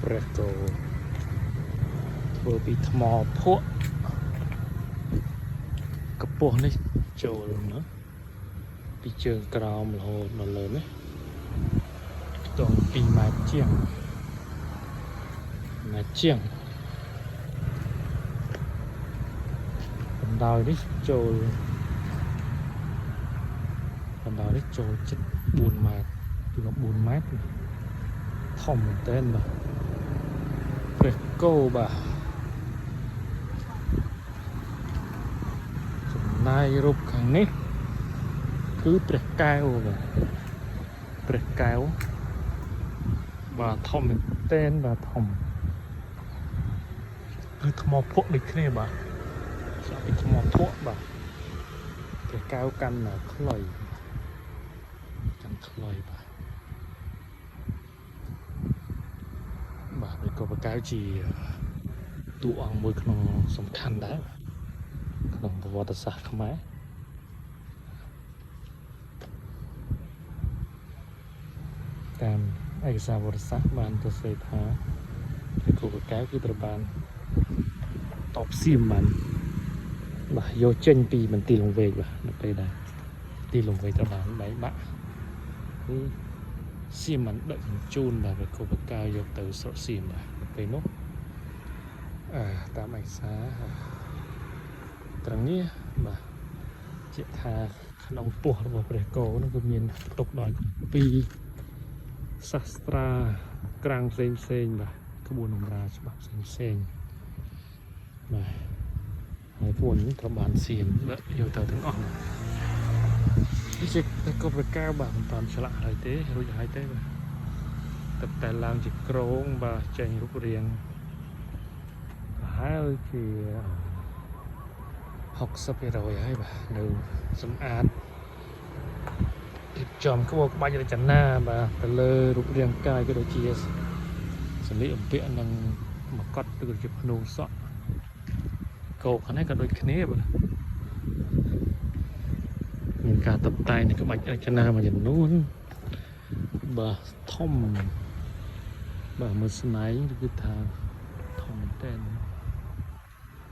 ព្រះគោធ្វើពីថ្មភក់កម្ពស់នេះចូលណាពីជើងក្រោមរហូតមកលើនេះខ្ទង់2 ម៉ែត្រជាងបណ្ដោយនេះចូលជិត4 ម៉ែត្រពី4 ម៉ែត្រធំមែនទែនបាទព្រះគោបាទចំណែករូបខាងនេះគឺព្រះកែវបាទព្រះកែវបាទធំមែនទែនបាទធំគឺថ្មភក់ដូចគ្នាបាទស្អាតពីថ្មភក់បាទព្រះកែវកាន់ខ្លីបាទព្រះគោព្រះកែវជាតួអង្គមួយក្នុងសំខាន់ដែរក្នុងប្រវត្តិសាស្ត្រខ្មែរតាមឯកសារប្រវត្តិសាស្ត្របានទៅសេថាព្រះគោព្រះកែវគឺត្រូវបានតបសៀមបានបាទយកចេញពីមន្ទីរលង្វែកបាទនៅពេលដែលទីលង្វែកត្រូវបានបែកបាក់គឺសៀមបានដឹកជញ្ជូនបាទព្រះគោព្រះកែវយកទៅស្រុកសៀមបាទនៅពេលនោះតាមឯកសារត្រង់នេះបាទជាថាក្នុងពោះរបស់ព្រះគោនោះគឺមានទុកដោយពីសាស្ត្រាក្រាំងផ្សេងបាទក្បួនតម្រាច្បាប់ផ្សេងបាទហើយពួកនេះត្រូវបានសៀមដឹកយកទៅទាំងអស់នេះជាព្រះគោព្រះកែវបាទមិនតាមឆ្លាក់ហើយទេរួចហើយទេបាទទឹកតែឡើងជាក្រងបាទចេញរូបរាងប្រហែលជា60% ហើយបាទនៅសម្អាតចំក្បូរក្បាច់រចនាបាទទៅលើរូបរាងកាយក៏ដូចជាសម្លៀកបំពាក់និងមកុដឬក៏ជាភ្នូងសក់គោខាងនេះក៏ដូចគ្នាបាទមានការតុបតែងនៃក្បាច់រចនាមួយចំនួនបាទធំបាទមើលស្នែងគឺថាធំមែនទែន